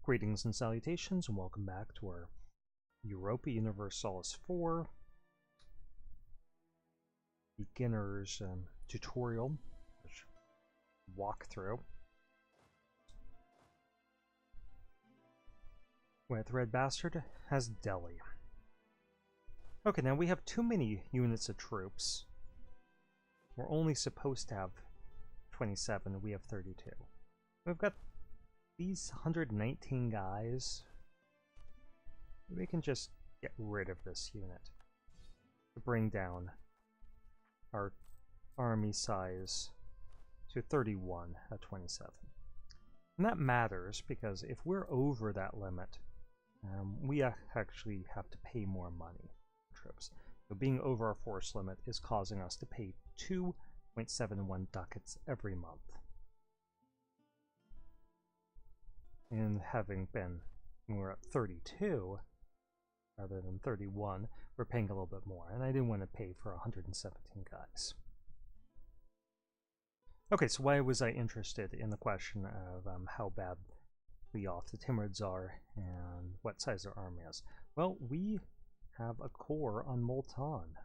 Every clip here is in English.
Greetings and salutations, and welcome back to our Europa Universalis 4 beginner's tutorial walkthrough with RedBstrd as Delhi. Okay, now we have too many units of troops. We're only supposed to have 27, we have 32. We've got these 119 guys. We can just get rid of this unit to bring down our army size to 31 at 27. And that matters because if we're over that limit, we actually have to pay more money for troops. So being over our force limit is causing us to pay 2.71 ducats every month. And having been, when we're at 32 rather than 31, we're paying a little bit more, and I didn't want to pay for 117 guys. Okay, so why was I interested in the question of how badly off the Timurids are and what size their army is? Well, we have a core on Multan.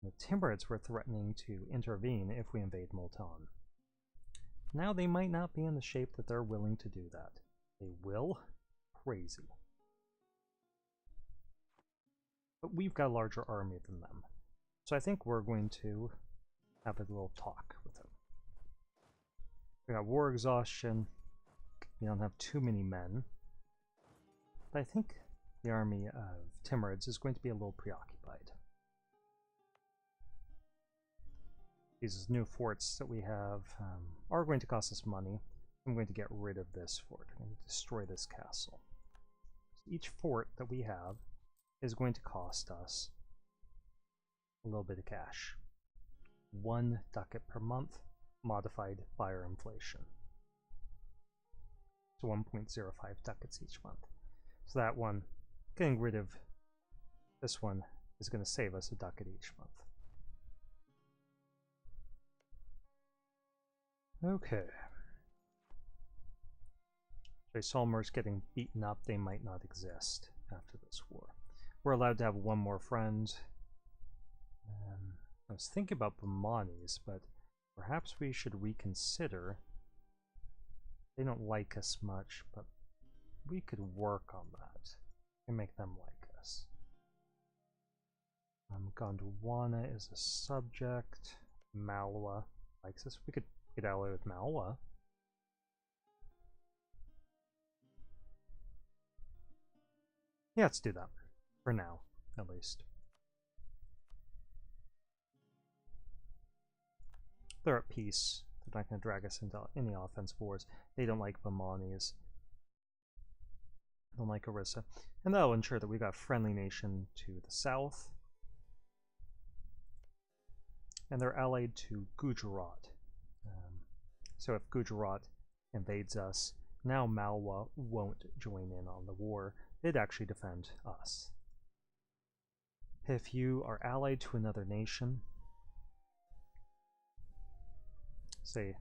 The Timurids were threatening to intervene if we invade Multan. Now they might not be in the shape that they're willing to do that. They will? Crazy. But we've got a larger army than them. So I think we're going to have a little talk with them. We got war exhaustion. We don't have too many men. But I think the army of Timurids is going to be a little preoccupied. These new forts that we have are going to cost us money. I'm going to get rid of this fort. I'm going to destroy this castle. So each fort that we have is going to cost us a little bit of cash. 1 ducat per month, modified by our inflation. So 1.05 ducats each month. So that one, getting rid of this one, is going to save us a ducat each month. Okay. Salmer's getting beaten up. They might not exist after this war. We're allowed to have one more friend. I was thinking about Bamanis, but perhaps we should reconsider. They don't like us much, but we could work on that and make them like us. Gondwana is a subject. Malwa likes us. We could get allied with Malwa. Yeah, let's do that. For now, at least. They're at peace. They're not going to drag us into any offensive wars. They don't like Bamanis. They don't like Orissa. And that'll ensure that we've got a friendly nation to the south. And they're allied to Gujarat. So if Gujarat invades us, now Malwa won't join in on the war. They'd actually defend us. If you are allied to another nation, say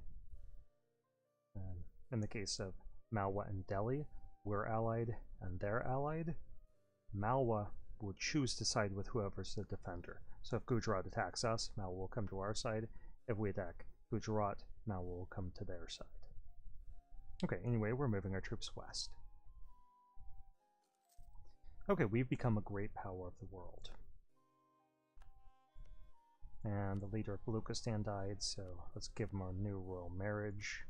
in the case of Malwa and Delhi, we're allied and they're allied, Malwa will choose to side with whoever's the defender. So if Gujarat attacks us, Malwa will come to our side. If we attack Gujarat, Malwa will come to their side. Okay, anyway, we're moving our troops west. Okay, we've become a great power of the world. And the leader of Baluchistan died, so let's give him our new royal marriage.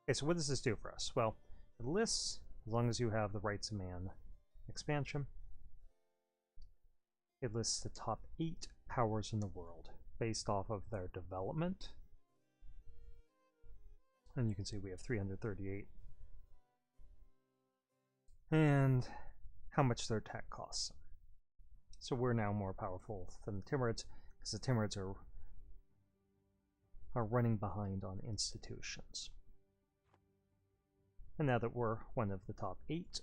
Okay, so what does this do for us? Well, it lists, as long as you have the rights of man expansion, it lists the top 8 powers in the world based off of their development. And you can see we have 338. And how much their tech costs them. So we're now more powerful than the Timurids, because the Timurids are running behind on institutions. And now that we're one of the top 8,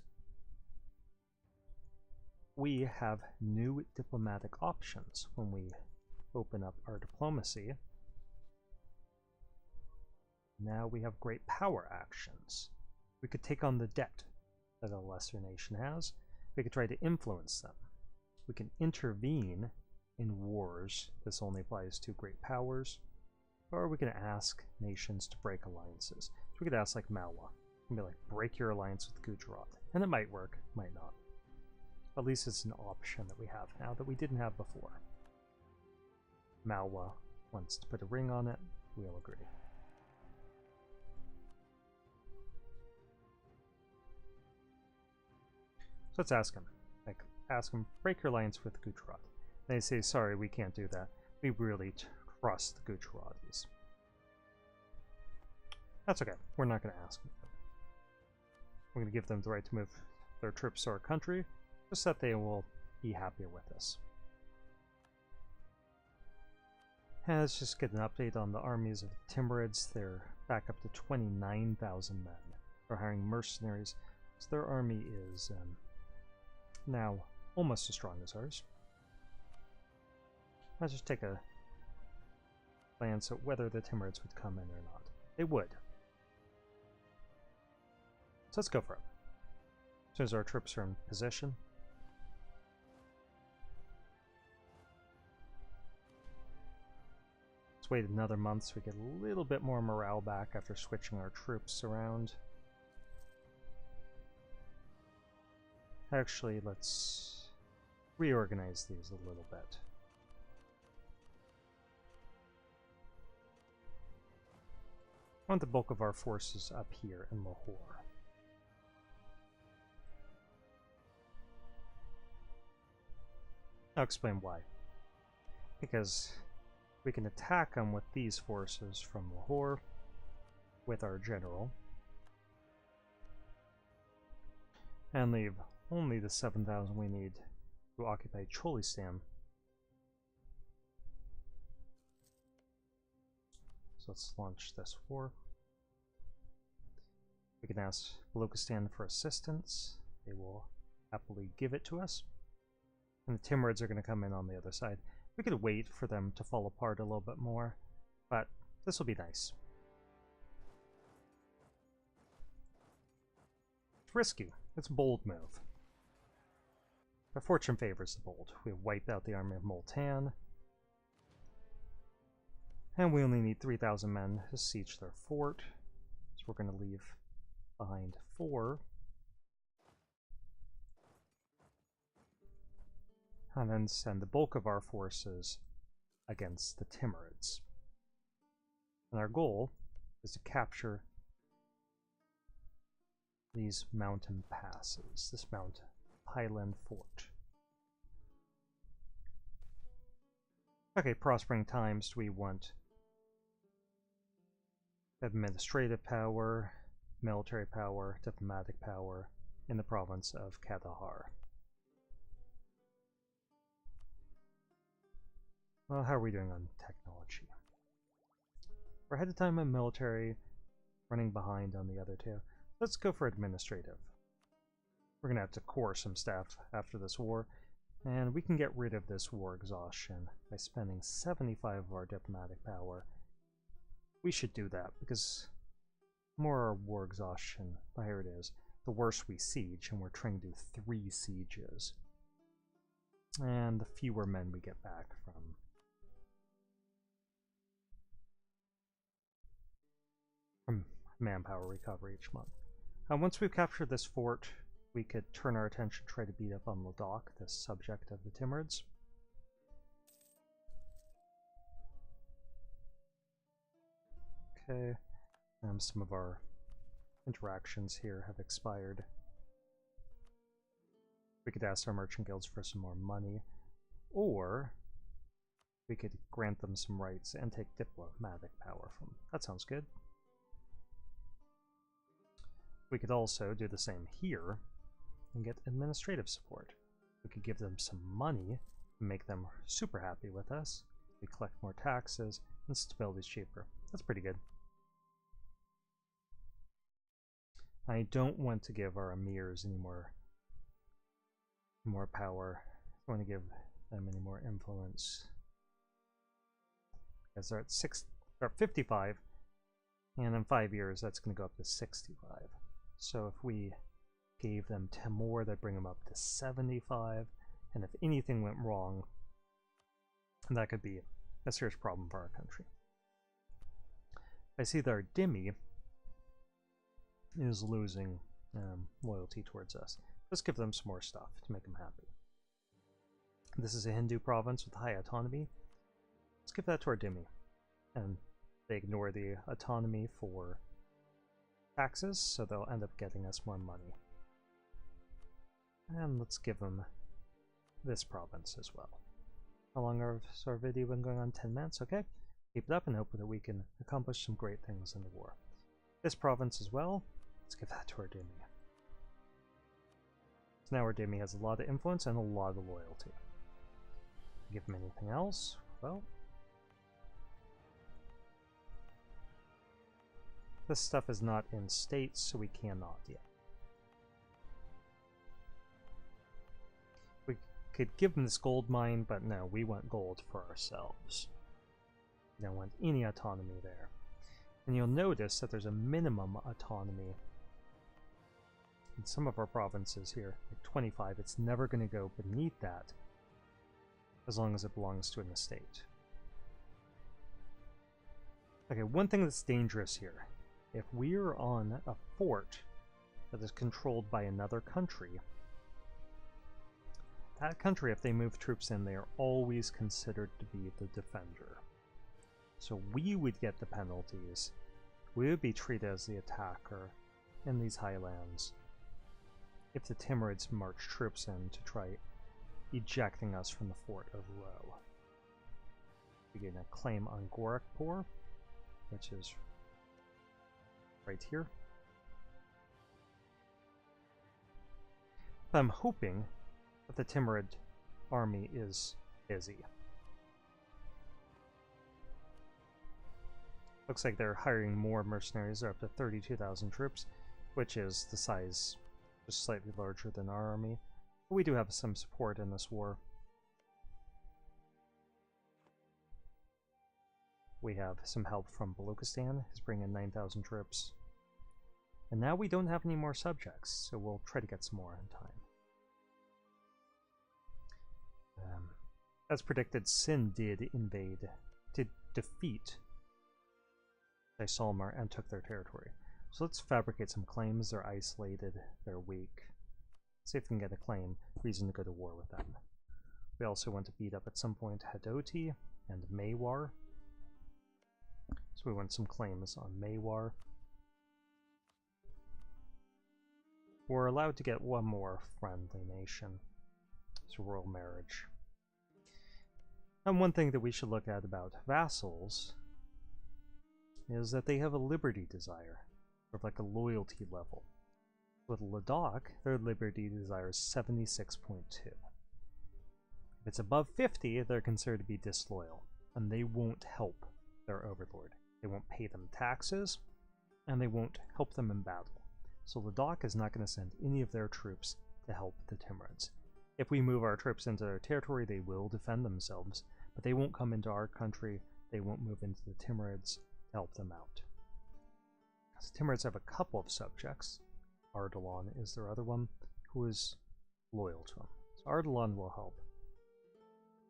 we have new diplomatic options when we open up our diplomacy. Now we have great power actions. We could take on the debt that a lesser nation has. We could try to influence them. We can intervene in wars. This only applies to great powers. Or we can ask nations to break alliances. So we could ask like Malwa and be like, break your alliance with Gujarat. And it might work, might not. At least it's an option that we have now that we didn't have before. Malwa wants to put a ring on it. We'll agree. So let's ask him. Like, ask him, break your alliance with Gujarat. They say, sorry, we can't do that. We really trust the Gujaratis. That's okay. We're not going to ask them. We're going to give them the right to move their troops to our country, just that they will be happier with us. And let's just get an update on the armies of the Timurids. They're back up to 29,000 men. They're hiring mercenaries, so their army is now almost as strong as ours. Let's just take a glance at whether the Timurids would come in or not. They would. So let's go for it. As soon as our troops are in position. Let's wait another month so we get a little bit more morale back after switching our troops around. Actually, let's reorganize these a little bit. I want the bulk of our forces up here in Lahore. I'll explain why. Because we can attack them with these forces from Lahore with our general and leave only the 7,000 we need to occupy Cholistan. So let's launch this war. We can ask Balochistan for assistance. They will happily give it to us. And the Timurids are going to come in on the other side. We could wait for them to fall apart a little bit more, but this will be nice. It's risky. It's a bold move. But fortune favors the bold. We wipe out the army of Multan. And we only need 3,000 men to siege their fort. So we're going to leave behind 4. And then send the bulk of our forces against the Timurids. And our goal is to capture these mountain passes, this Mount Highland Fort. Okay, prospering times. We want administrative power, military power, diplomatic power in the province of Kandahar. Well, how are we doing on technology? We're ahead of time on military, running behind on the other two. Let's go for administrative. We're going to have to core some staff after this war, and we can get rid of this war exhaustion by spending 75 of our diplomatic power. We should do that, because the more our war exhaustion, the higher it is, the worse we siege, and we're trying to do 3 sieges. And the fewer men we get back from manpower recovery each month. Once we've captured this fort, we could turn our attention, try to beat up on Ladakh, the subject of the Timurids. Okay, some of our interactions here have expired. We could ask our merchant guilds for some more money, or we could grant them some rights and take diplomatic power from them. That sounds good. We could also do the same here and get administrative support. We could give them some money and make them super happy with us. We collect more taxes and stability's cheaper. That's pretty good. I don't want to give our emirs any more power. I want to give them any more influence. As they're at 55. And in 5 years, that's going to go up to 65. So if we gave them 10 more, that'd bring them up to 75. And if anything went wrong, that could be a serious problem for our country. I see that our dhimmi is losing loyalty towards us. Let's give them some more stuff to make them happy. This is a Hindu province with high autonomy. Let's give that to our dhimmi. And they ignore the autonomy for taxes, so they'll end up getting us more money. And let's give them this province as well. How long has our video been going on? 10 minutes, okay. Keep it up and hope that we can accomplish some great things in the war. This province as well, let's give that to our dhimmi. So now our dhimmi has a lot of influence and a lot of loyalty. Give them anything else? Well, this stuff is not in states, so we cannot yet. We could give them this gold mine, but no, we want gold for ourselves. We don't want any autonomy there. And you'll notice that there's a minimum autonomy in some of our provinces here, like 25. It's never going to go beneath that as long as it belongs to an estate. Okay, one thing that's dangerous here. If we're on a fort that is controlled by another country, that country, if they move troops in, they are always considered to be the defender. So we would get the penalties. We would be treated as the attacker in these highlands if the Timurids march troops in to try ejecting us from the fort of Ro. We get a claim on Gorakhpur, which is right here. But I'm hoping that the Timurid army is busy. Looks like they're hiring more mercenaries. They're up to 32,000 troops, which is the size just slightly larger than our army. But we do have some support in this war. We have some help from Balochistan. He's bringing in 9,000 troops. And now we don't have any more subjects, so we'll try to get some more in time. As predicted, Sin did defeat Jaisalmer and took their territory. So let's fabricate some claims. They're isolated, they're weak. See if we can get a claim, reason to go to war with them. We also want to beat up at some point Hadoti and Mewar. So we want some claims on Mewar. We're allowed to get one more friendly nation. It's a royal marriage. And one thing that we should look at about vassals is that they have a liberty desire, sort of like a loyalty level. With Ladakh, their liberty desire is 76.2. If it's above 50, they're considered to be disloyal, and they won't help their overlord. They won't pay them taxes, and they won't help them in battle. So Ladakh is not going to send any of their troops to help the Timurids. If we move our troops into their territory, they will defend themselves, but they won't come into our country, they won't move into the Timurids to help them out. So Timurids have a couple of subjects. Ardalan is their other one, who is loyal to them. So Ardalan will help,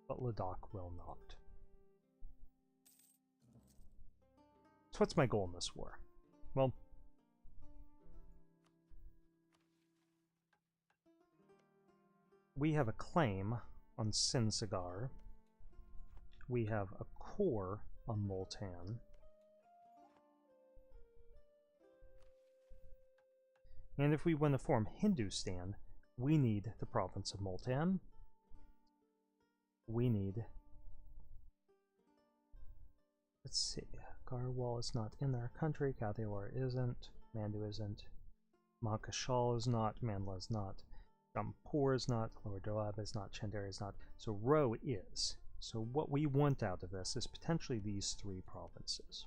but Ladakh will not. So what's my goal in this war? Well, we have a claim on Sinsagar. We have a core on Multan. And if we want to form Hindustan, we need the province of Multan. We need... Let's see. Garhwal is not in our country. Kathiawar isn't. Mandu isn't. Mahakashal is not. Mandla is not. Jampur is not. Lower Doab is not. Chandera is not. So Ro is. So what we want out of this is potentially these three provinces.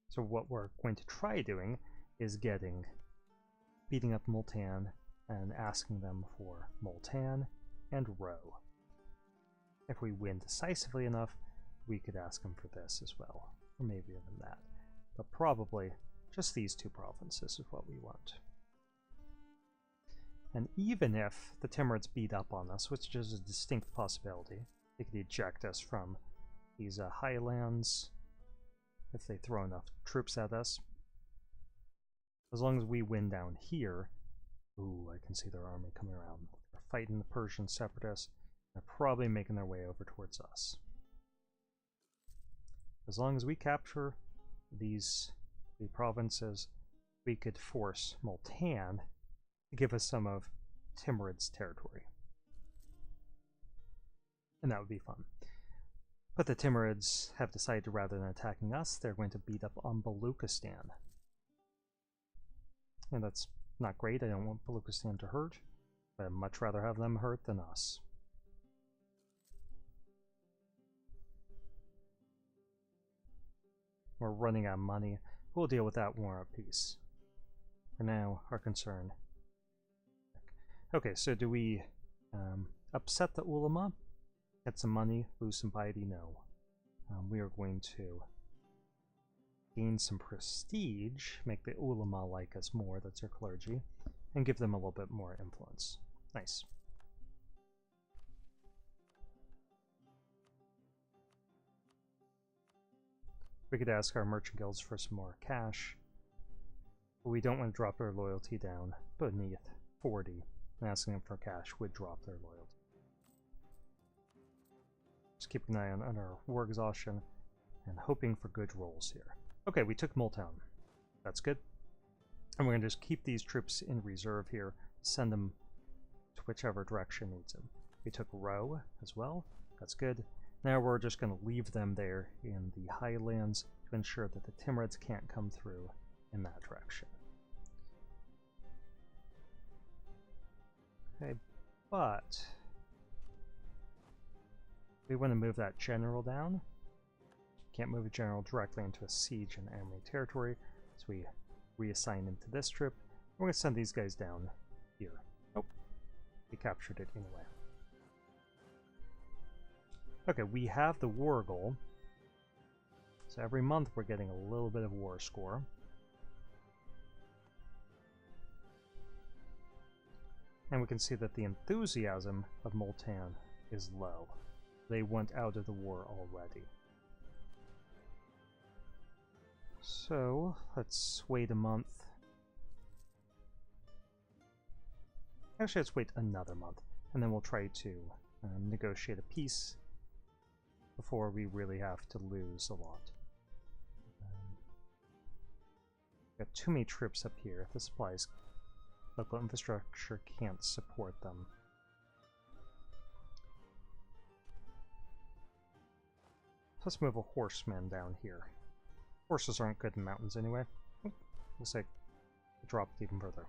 So what we're going to try doing is beating up Multan and asking them for Multan and Ro. If we win decisively enough, we could ask them for this as well, or maybe even that. But probably just these two provinces is what we want. And even if the Timurids beat up on us, which is a distinct possibility, they could eject us from these highlands if they throw enough troops at us. As long as we win down here, ooh, I can see their army coming around. They're fighting the Persian separatists. They're probably making their way over towards us. As long as we capture these three provinces, we could force Multan to give us some of Timurid's territory. And that would be fun. But the Timurids have decided, rather than attacking us, they're going to beat up on Baluchistan. And that's not great. I don't want Baluchistan to hurt, but I'd much rather have them hurt than us. We're running out of money. We'll deal with that war at peace. For now, our concern. Okay, so do we upset the ulama? Get some money, lose some piety? No. We are going to gain some prestige, make the ulama like us more, that's our clergy, and give them a little bit more influence. Nice. We could ask our merchant guilds for some more cash, but we don't want to drop their loyalty down beneath 40, and asking them for cash would drop their loyalty. Just keep an eye on our war exhaustion and hoping for good rolls here. Okay, we took Multan. That's good. And we're going to just keep these troops in reserve here, send them to whichever direction needs them. We took Row as well. That's good. Now we're just going to leave them there in the highlands to ensure that the Timurids can't come through in that direction. Okay, but we want to move that general down. Can't move a general directly into a siege in enemy territory, so we reassign him to this trip. We're going to send these guys down here. Oh, we captured it anyway. Okay, we have the war goal. So every month we're getting a little bit of war score. And we can see that the enthusiasm of Multan is low. They went out of the war already. So, let's wait a month. Actually, let's wait another month, and then we'll try to negotiate a peace before we really have to lose a lot. Got too many troops up here. The supplies, local infrastructure can't support them. Let's move a horseman down here. Horses aren't good in mountains anyway. Oh, looks like it dropped even further.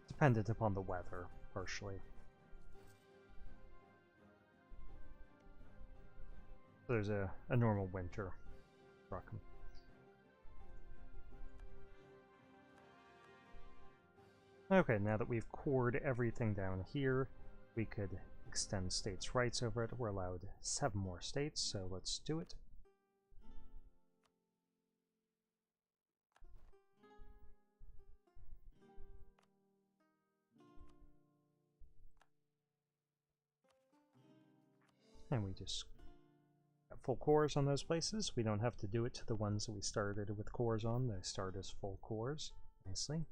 Dependent upon the weather, partially. There's a normal winter. Rockham. Okay, now that we've cored everything down here, we could extend states' rights over it. We're allowed 7 more states, so let's do it. And we just got full cores on those places. We don't have to do it to the ones that we started with cores on. They start as full cores, nicely.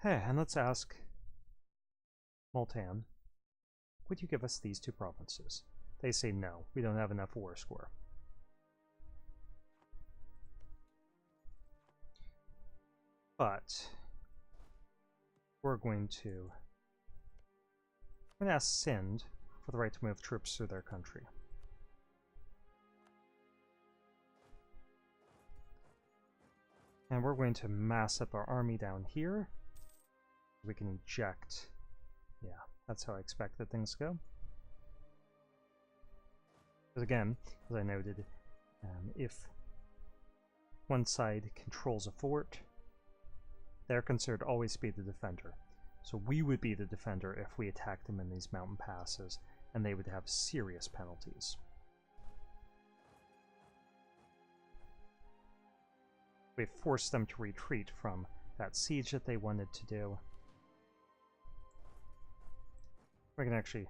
Hey, and let's ask Multan, would you give us these 2 provinces? They say no, we don't have enough war score. But we're going to ask Sind for the right to move troops through their country. And we're going to mass up our army down here. We can eject. Yeah, that's how I expect that things go. Because again, as I noted, if one side controls a fort, they're considered always to be the defender. So we would be the defender if we attacked them in these mountain passes, and they would have serious penalties. We forced them to retreat from that siege that they wanted to do. We can actually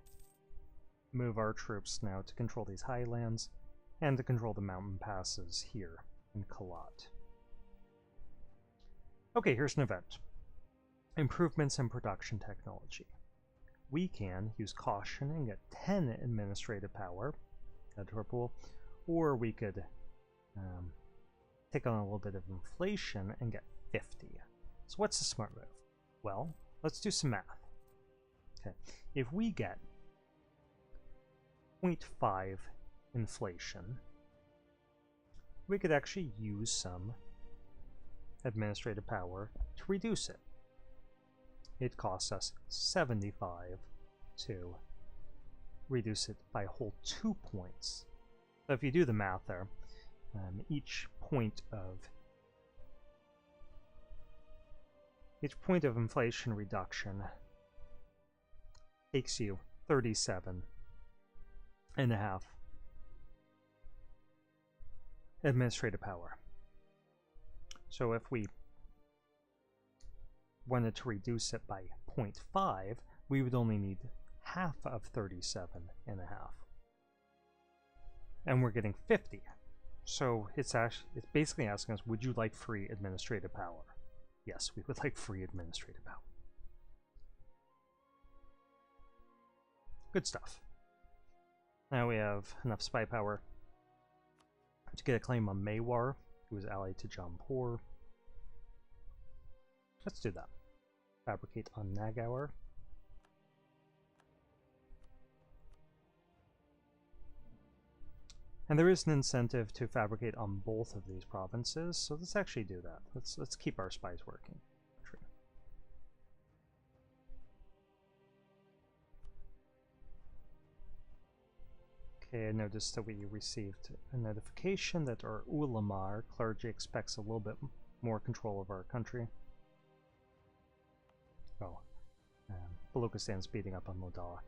move our troops now to control these highlands and to control the mountain passes here in Kalat. Okay, here's an event. Improvements in production technology. We can use caution and get 10 administrative power, add to our pool, or we could take on a little bit of inflation and get 50. So what's the smart move? Well, let's do some math. Okay, if we get 0.5 inflation, we could actually use some administrative power to reduce it. It costs us 75 to reduce it by a whole 2 points. So if you do the math there, each point of inflation reduction takes you 37.5 administrative power. So if we wanted to reduce it by 0.5, we would only need half of 37.5. And we're getting 50. So it's basically asking us, would you like free administrative power? Yes, we would like free administrative power. Good stuff. Now we have enough spy power to get a claim on Mewar, who is allied to Jampur. Let's do that. Fabricate on Nagaur. And there is an incentive to fabricate on both of these provinces, so let's actually do that. Let's keep our spies working. Okay, I noticed that we received a notification that our ulama, our clergy, expects a little bit more control of our country. Oh, Baluchistan's beating up on Ladakh.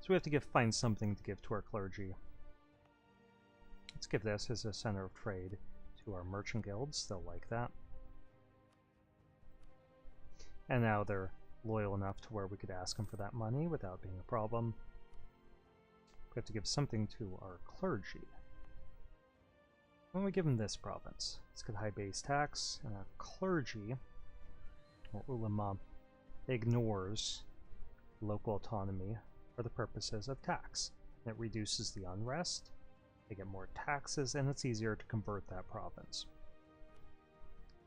So we have to find something to give to our clergy. Let's give this as a center of trade to our merchant guilds. They'll like that. And now they're loyal enough to where we could ask them for that money without being a problem. We have to give something to our clergy. When we give them this province, let's get high base tax, and our clergy, or ulama, ignores local autonomy for the purposes of tax. It reduces the unrest, they get more taxes, and it's easier to convert that province.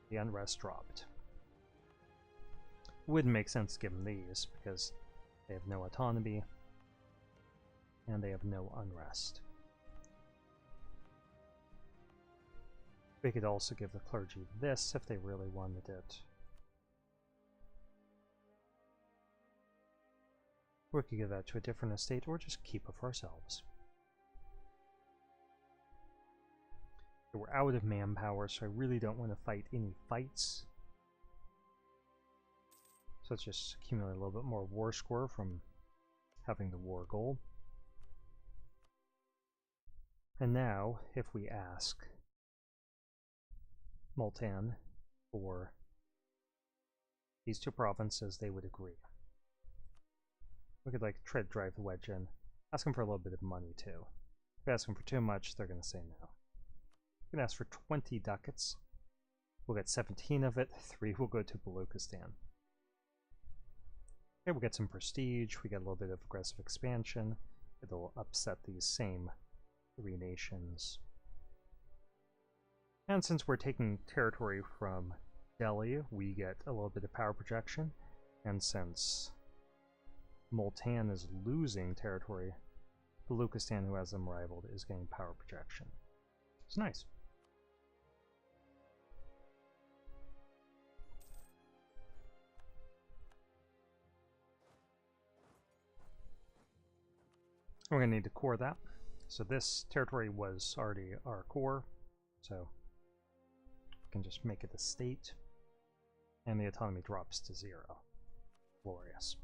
The unrest dropped. It wouldn't make sense to give them these, because they have no autonomy, and they have no unrest. We could also give the clergy this if they really wanted it. We could give that to a different estate, or just keep it for ourselves. We're out of manpower, so I really don't want to fight any fights. So let's just accumulate a little bit more war score from having the war goal. And now, if we ask Multan for these two provinces, they would agree. We could like try to drive the wedge in. Ask them for a little bit of money too. If we ask them for too much, they're going to say no. We can ask for 20 ducats. We'll get 17 of it. 3 will go to Baluchistan. Okay, we'll get some prestige. We get a little bit of aggressive expansion. It'll upset these same 3 nations. And since we're taking territory from Delhi, we get a little bit of power projection. And since Multan is losing territory, Baluchistan, who has them rivaled, is getting power projection. It's nice. We're going to need to core that. So this territory was already our core, so we can just make it a state. And the autonomy drops to 0. Glorious.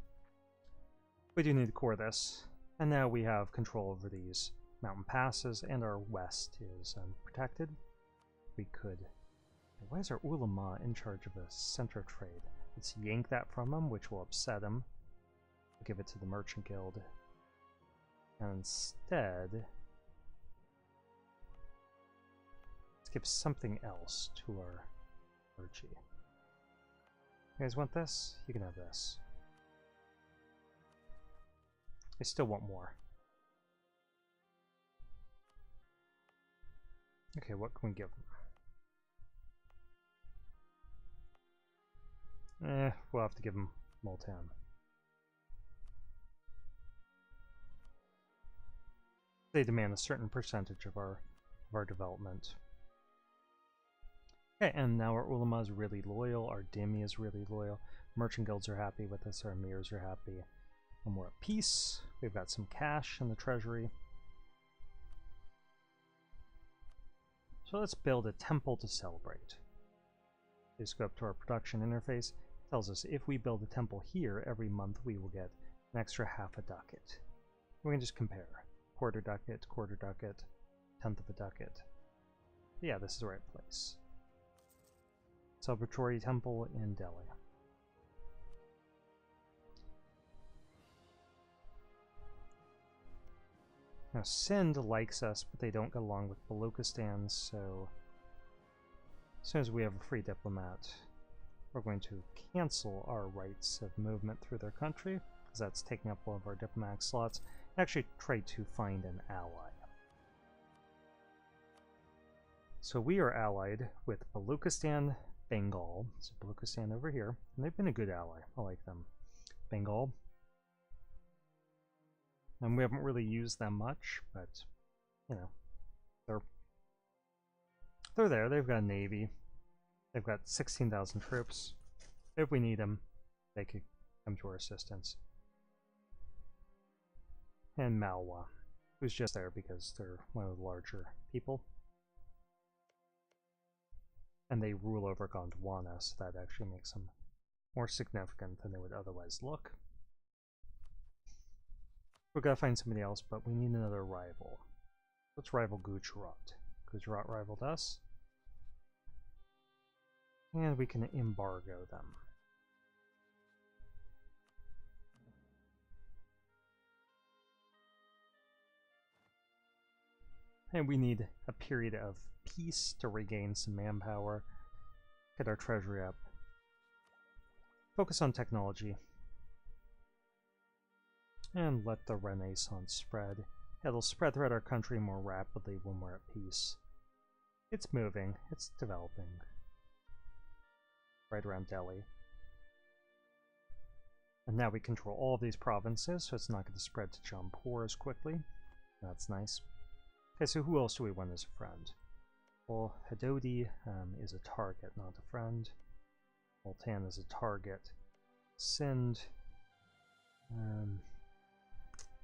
We do need to core this, and now we have control over these mountain passes, and our west is protected. We could... Why is our ulama in charge of the center trade? Let's yank that from him, which will upset him. We'll give it to the Merchant Guild. And instead... let's give something else to our clergy. You guys want this? You can have this. I still want more. Okay, what can we give them? We'll have to give them Multan. They demand a certain percentage of our development. Okay, and now our ulama is really loyal, our dhimmi is really loyal, merchant guilds are happy with us, our emirs are happy, and we're at peace. We've got some cash in the treasury. So let's build a temple to celebrate. Just go up to our production interface. It tells us if we build a temple here, every month we will get an extra half a ducat. We can just compare. Quarter ducat, tenth of a ducat. Yeah, this is the right place. Celebratory temple in Delhi. Now Sindh likes us, but they don't get along with Baluchistan, so as soon as we have a free diplomat, we're going to cancel our rights of movement through their country, because that's taking up one of our diplomatic slots, and actually try to find an ally. So we are allied with Baluchistan, Bengal, so Baluchistan over here, and they've been a good ally. I like them. Bengal. And we haven't really used them much, but, you know, they're there. They've got a navy. They've got 16,000 troops. If we need them, they could come to our assistance. And Malwa, who's just there because they're one of the larger people. And they rule over Gondwana, so that actually makes them more significant than they would otherwise look. We've got to find somebody else, but we need another rival. Let's rival Gujarat. Gujarat rivaled us. And we can embargo them. And we need a period of peace to regain some manpower, get our treasury up, focus on technology, and let the Renaissance spread. It'll spread throughout our country more rapidly when we're at peace. It's moving, it's developing. Right around Delhi. And now we control all of these provinces, so it's not going to spread to Jampur as quickly. That's nice. Okay, so who else do we want as a friend? Well, Hadodi is a target, not a friend. Multan is a target. Sindh.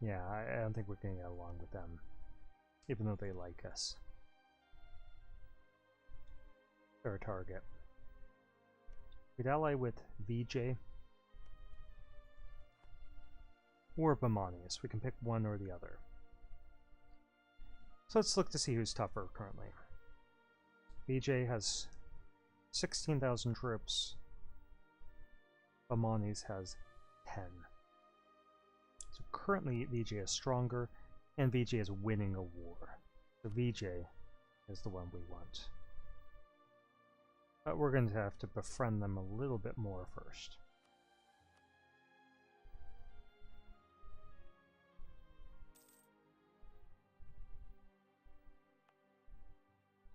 Yeah, I don't think we're going to get along with them, even though they like us. They're a target. We'd ally with Vijay or Bamanis. We can pick one or the other. So let's look to see who's tougher currently. Vijay has 16,000 troops. Bamanis has 10. So currently Vijay is stronger, and Vijay is winning a war. So Vijay is the one we want. But we're going to have to befriend them a little bit more first.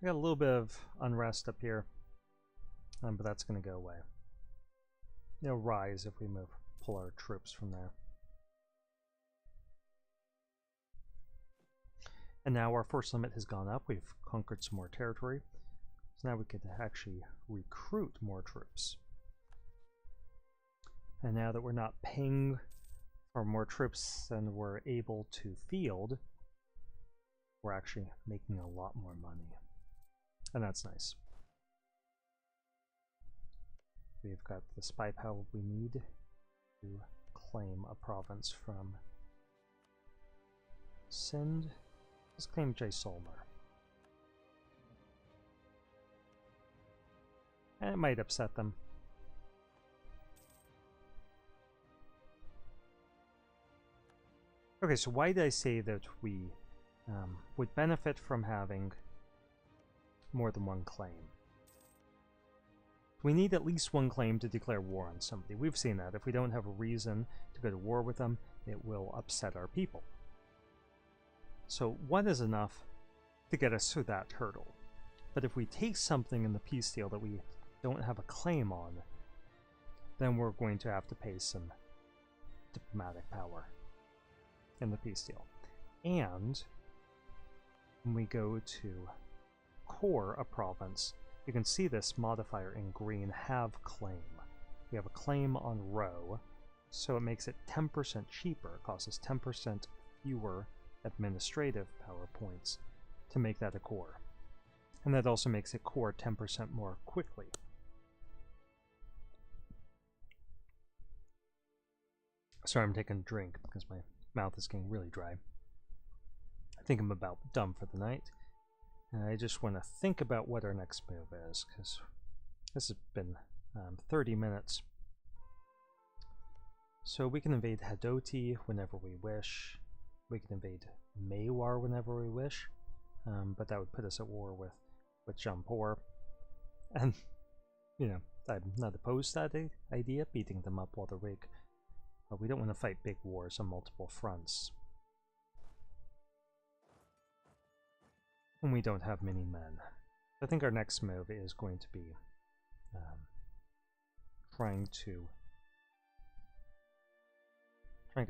We got a little bit of unrest up here, but that's going to go away. It'll rise if we pull our troops from there. And now our force limit has gone up. We've conquered some more territory. So now we could actually recruit more troops. And now that we're not paying for more troops than we're able to field, we're actually making a lot more money. And that's nice. We've got the spy power we need to claim a province from Sind. Let's claim Jaisalmer. And it might upset them. Okay, so why did I say that we would benefit from having more than one claim? We need at least one claim to declare war on somebody. We've seen that. If we don't have a reason to go to war with them, it will upset our people. So one is enough to get us through that hurdle. But if we take something in the peace deal that we don't have a claim on, then we're going to have to pay some diplomatic power in the peace deal. And when we go to core a province, you can see this modifier in green, have claim. We have a claim on row, so it makes it 10% cheaper. It costs us 10% fewer administrative power points to make that a core. And that also makes it core 10% more quickly. Sorry, I'm taking a drink because my mouth is getting really dry. I think I'm about done for the night. And I just want to think about what our next move is, because this has been 30 minutes. So we can invade Hadoti whenever we wish. We can invade Mewar whenever we wish. But that would put us at war with Jampur. And, you know, I'm not opposed to that idea, beating them up while they're weak. But we don't want to fight big wars on multiple fronts. And we don't have many men. I think our next move is going to be trying to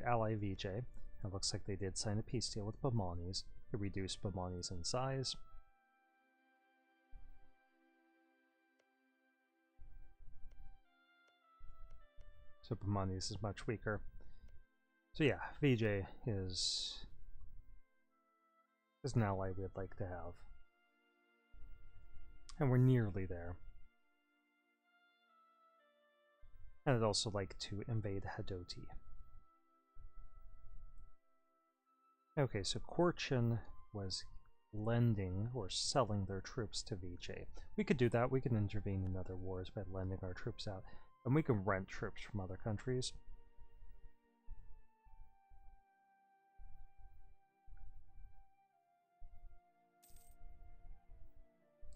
ally Vijay. It looks like they did sign a peace deal with Bamanis to reduce Bamanis in size. So Bamanis is much weaker. So yeah, Vijay is an ally we'd like to have. And we're nearly there. And I'd also like to invade Hadoti. Okay, so Korchin was lending or selling their troops to Vijay. We could do that. We can intervene in other wars by lending our troops out. And we can rent troops from other countries.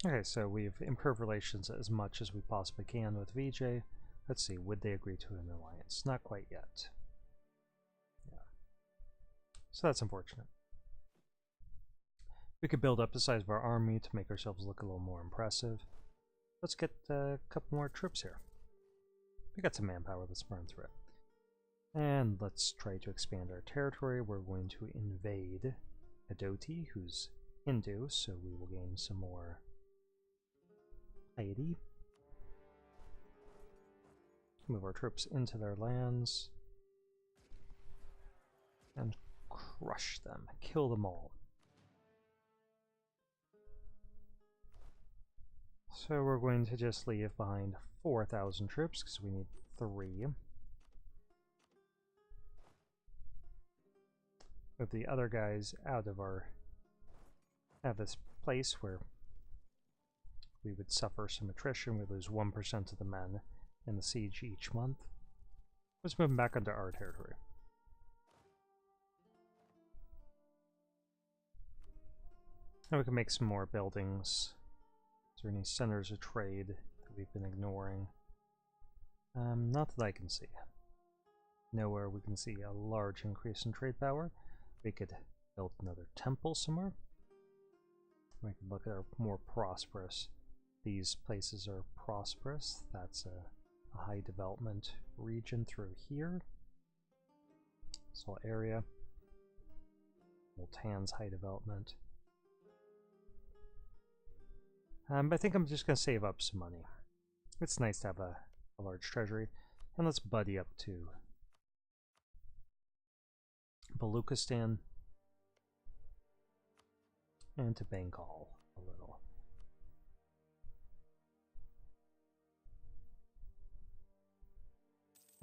Okay, so we've improved relations as much as we possibly can with Vijay. Let's see, would they agree to an alliance? Not quite yet. Yeah. So that's unfortunate. We could build up the size of our army to make ourselves look a little more impressive. Let's get a couple more troops here. We got some manpower, let's burn through it. And let's try to expand our territory. We're going to invade Hadoti, who's Hindu, so we will gain some more piety. Move our troops into their lands. And crush them, kill them all. So we're going to just leave behind 4,000 troops because we need 3. Move the other guys out of this place where we would suffer some attrition. We lose 1% of the men in the siege each month. Let's move them back onto our territory. And we can make some more buildings. Is there any centers of trade that we've been ignoring? Not that I can see. Nowhere we can see a large increase in trade power. We could build another temple somewhere. We can look at our more prosperous. These places are prosperous. That's a high development region through here. This whole area. Multan's high development. But I think I'm just going to save up some money. It's nice to have a large treasury. And let's buddy up to Baluchistan and to Bengal a little.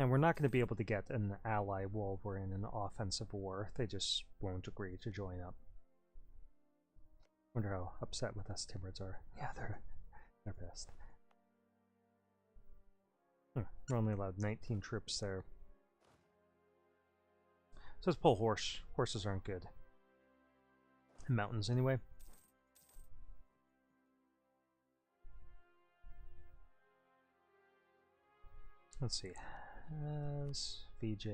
And we're not going to be able to get an ally while we're in an offensive war. They just won't agree to join up. Wonder how upset with us Timurids are. Yeah, they're pissed. We're only allowed 19 troops there. So let's pull horse. Horses aren't good. In mountains anyway. Let's see. As VJ.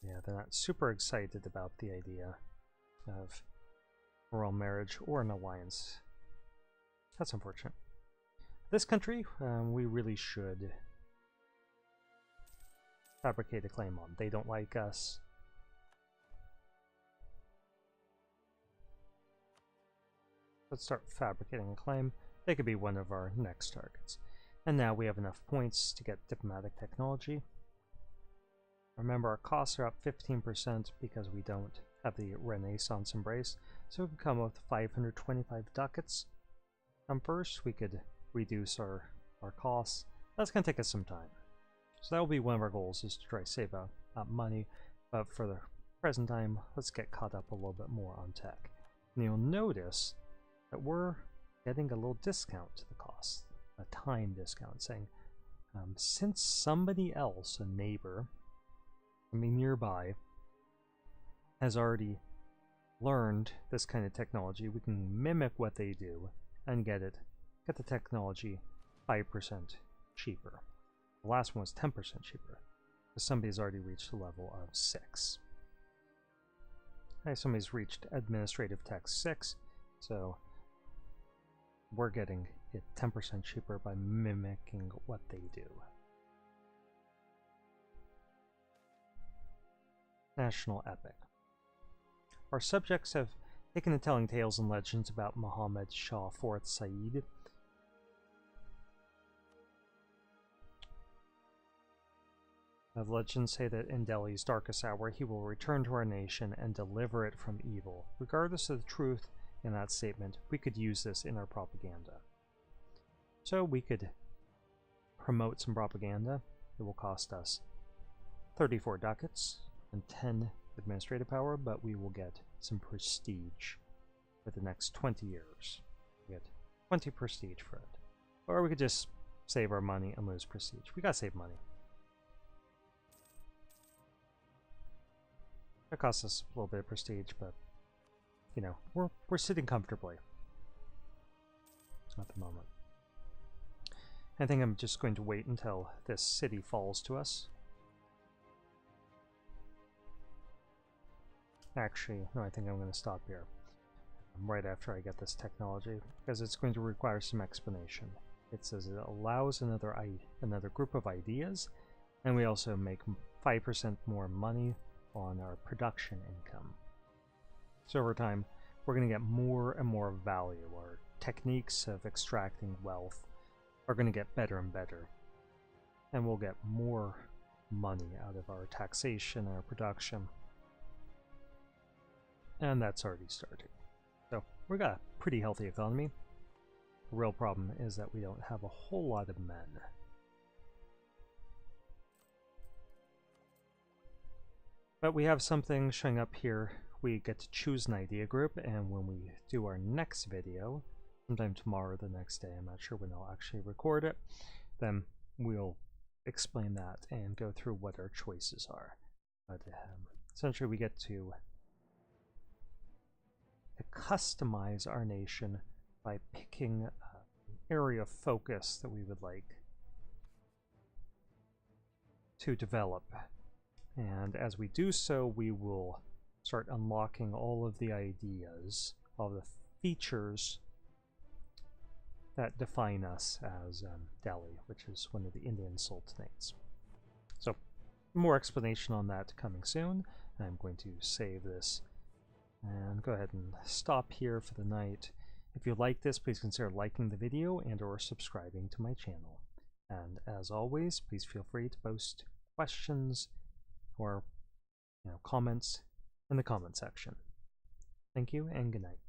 Yeah, they're not super excited about the idea of royal marriage or an alliance. That's unfortunate. This country, we really should fabricate a claim on. They don't like us. Let's start fabricating a claim. They could be one of our next targets. And now we have enough points to get diplomatic technology. Remember, our costs are up 15% because we don't have the Renaissance embrace. So we can come up with 525 ducats. First, we could reduce our costs. That's going to take us some time. So that will be one of our goals, is to try to save up money. But for the present time, let's get caught up a little bit more on tech. And you'll notice that we're getting a little discount to the cost, a time discount, saying since somebody else, a neighbor, nearby, has already learned this kind of technology, we can mimic what they do and get the technology 5% cheaper. The last one was 10% cheaper, because somebody's already reached the level of 6. Okay, somebody's reached administrative tech 6, so we're getting it 10% cheaper by mimicking what they do. National epic. Our subjects have taken to telling tales and legends about Muhammad Shah IV Said. The legends say that in Delhi's darkest hour he will return to our nation and deliver it from evil. Regardless of the truth in that statement, we could use this in our propaganda. So we could promote some propaganda. It will cost us 34 ducats and 10 administrative power, but we will get some prestige for the next 20 years. We get 20 prestige for it. Or we could just save our money and lose prestige. We gotta save money. It costs us a little bit of prestige, but you know, we're sitting comfortably at the moment. I think I'm just going to wait until this city falls to us. Actually, no, I think I'm going to stop here right after I get this technology, because it's going to require some explanation. It says it allows another group of ideas, and we also make 5% more money on our production income. So over time, we're going to get more and more value. Our techniques of extracting wealth are going to get better and better, and we'll get more money out of our taxation and our production. And that's already started. So we got a pretty healthy economy. The real problem is that we don't have a whole lot of men. But we have something showing up here. We get to choose an idea group, and when we do our next video, sometime tomorrow or the next day, I'm not sure when I'll actually record it, then we'll explain that and go through what our choices are. But essentially we get to customize our nation by picking an area of focus that we would like to develop. And as we do so, we will start unlocking all of the ideas, all the features that define us as Delhi, which is one of the Indian sultanates. So, more explanation on that coming soon. I'm going to save this and go ahead and stop here for the night. If you like this, please consider liking the video and or subscribing to my channel. And as always, please feel free to post questions or comments in the comment section. Thank you and good night.